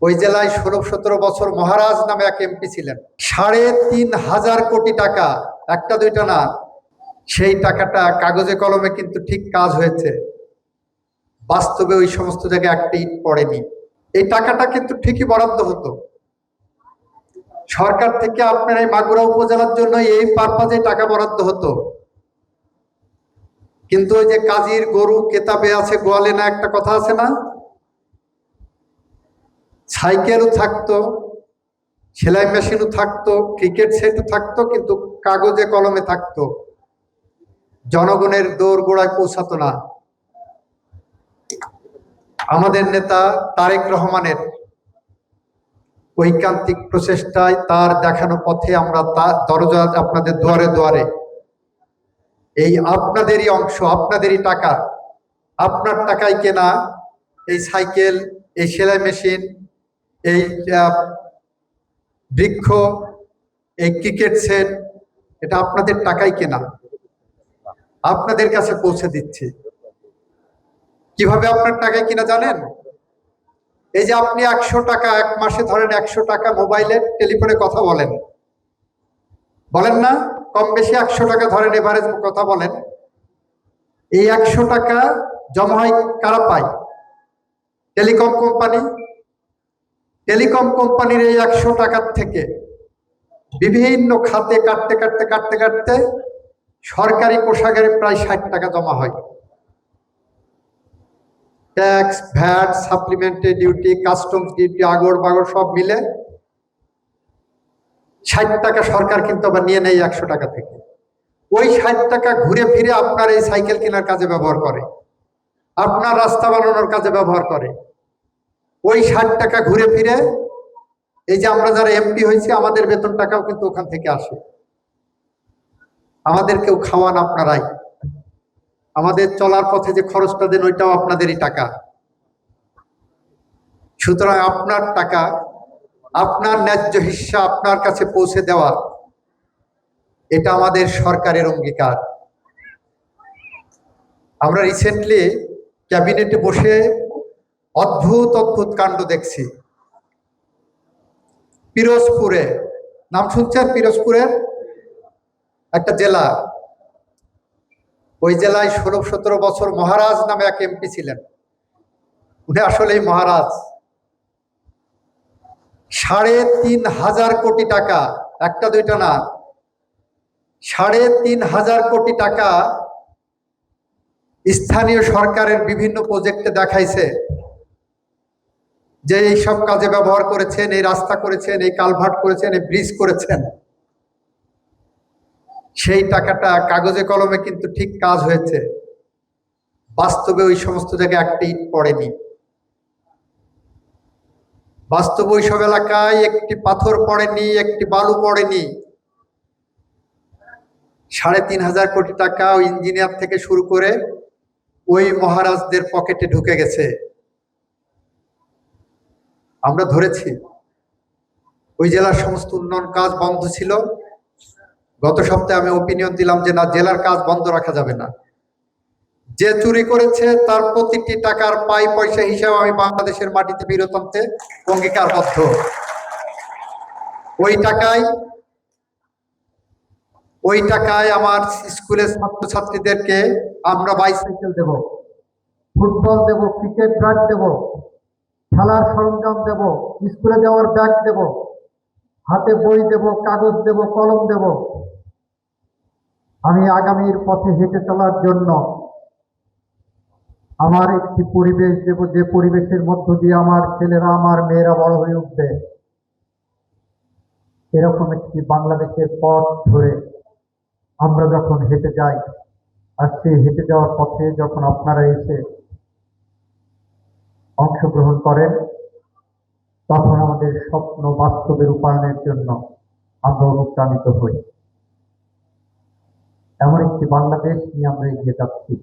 ওই জেলায় 16-17 বছর মহারাজ নামে এক এমপি ছিলেন। 3,500 কোটি টাকা, একটা দুইটা না, সেই টাকাটা কাগজে কলমে কিন্তু ঠিক কাজ হয়েছে, বাস্তবে ওই সমস্ত জায়গায় একটা ইট পড়েনি। এই টাকাটা কিন্তু ঠিকই বরাদ্দ হতো সরকার থেকে। আপনার এই মাগুরা উপজেলার জন্য এই পারপাজে টাকা বরাদ্দ হতো, কিন্তু ওই যে কাজীর গরু কেতাবে আছে গোয়ালে না, একটা কথা আছে না? সাইকেলও থাকতো, সেলাই মেশিনও থাকতো, ক্রিকেট সেটও থাকতো, কিন্তু কাগজে কলমে থাকতো, জনগণের দৌড় গোড়ায় পৌঁছাতো না। আমাদের নেতা তারেক রহমানের ঐকান্তিক প্রচেষ্টায়, তার দেখানো পথে আমরা দরজা আপনাদের দুয়ারে দুয়ারে, এই আপনাদেরই অংশ, আপনাদেরই টাকা, আপনার টাকায় কেনা এই সাইকেল, এই সেলাই মেশিন, এই বৃক্ষ, এই ক্রিকেট সেট, এটা আপনাদের টাকায় কেনা, আপনাদের কাছে পৌঁছে দিচ্ছি। কিভাবে আপনার টাকায় কিনা জানেন? এই যে আপনি 100 টাকা এক মাসে ধরেন, 100 টাকা মোবাইলের টেলিফোনে কথা বলেন, বলেন না? কম বেশি 100 টাকা ধরেন, এভারেজ কথা বলেন। এই 100 টাকা জমা হয় কারা পায়? Telecom company. টেলিকম কোম্পানির এই 100 টাকার থেকে বিভিন্ন খাতে কাটতে কাটতে কাটতে কাটতে সরকারি কোষাগারে প্রায় 60 টাকা জমা হয়। Tax, VAT, supplementary duty, customs duty, আগর বাগর সব মিলে 60 টাকা সরকার কিন্তু আবার নিয়ে নেয় 100 টাকা থেকে। ওই 60 টাকা ঘুরে ফিরে আপনার এই সাইকেল কেনার কাজে ব্যবহার করে, আপনার রাস্তা বানানোর কাজে ব্যবহার করে। ওই 60 টাকা ঘুরে ফিরে এই যে আমরা যারা এমপি হয়েছি, আমাদের বেতন টাকাও কিন্তু ওখান থেকে আসে। আমাদেরকেও খাওয়ান আপনারাই, আমাদের চলার পথে যে খরচটা দেন ওইটাও আপনাদেরই টাকা। সুতরাং আপনার টাকা, আপনার ন্যায্য হিস্সা আপনার কাছে পৌঁছে দেওয়া, এটা আমাদের সরকারের অঙ্গীকার। আমরা রিসেন্টলি ক্যাবিনেটে বসে অদ্ভুত অদ্ভুত কাণ্ড দেখছি। পিরোজপুরে, নাম শুনছেন? পিরোজপুরের একটা জেলা, ওই জেলায় 16-17 বছর মহারাজ নামে এক এমপি ছিলেন। উনি আসলেই মহারাজ। 3,500 কোটি টাকা, একটা দুইটা না, 3,500 কোটি টাকা স্থানীয় সরকারের বিভিন্ন প্রজেক্টে দেখাইছে যে এই সব কাজে ব্যবহার করেছেন, এই রাস্তা করেছেন, এই কালভার্ট করেছেন, এই ব্রিজ করেছেন। সেই টাকাটা কাগজে কলমে কিন্তু ঠিক কাজ হয়েছে, বাস্তবে ওই সমস্ত জায়গায় একটা ইট পড়েনি। বাস্তবে ওইসব এলাকায় একটি পাথর পড়েনি, একটি বালু পড়েনি। 3,500 কোটি টাকা ওই ইঞ্জিনিয়ার থেকে শুরু করে ওই মহারাজদের পকেটে ঢুকে গেছে। আমরা ধরেছি ওই জেলার সমস্ত উন্নয়ন কাজ বন্ধ ছিল। গত সপ্তাহে আমি ওপিনিয়ন দিলাম যে না, জেলার কাজ বন্ধ রাখা যাবে না। যে চুরি করেছে তার প্রতিটি টাকার পাই পয়সা হিসাবে আমি বাংলাদেশের মাটিতে ফেরত আনতে অঙ্গীকারবদ্ধ। ওই টাকায় আমার স্কুলের ছাত্রছাত্রীদেরকে আমরা বাইসাইকেল দেব, ফুটবল দেব, ক্রিকেট ব্যাট দেব, খেলার সরঞ্জাম দেব, স্কুলে যাওয়ার ব্যাগ দেব, হাতে বই দেব, কাগজ দেব, কলম দেব। আমি আগামীর পথে হেঁটে চলার জন্য আমার একটি পরিবেশ দেব, যে পরিবেশের মধ্য দিয়ে আমার ছেলেরা, আমার মেয়েরা বড় হয়ে উঠবে। এরকম একটি বাংলাদেশের পথ ধরে আমরা যখন হেঁটে যাই, আর সেই হেঁটে যাওয়ার পথে যখন আপনারা এসে অংশগ্রহণ করেন, তখন আমাদের স্বপ্ন বাস্তবে রূপায়ণের জন্য আমরা অনুপ্রাণিত হই। এমন একটি বাংলাদেশ নিয়ে আমরা এগিয়ে যাচ্ছি।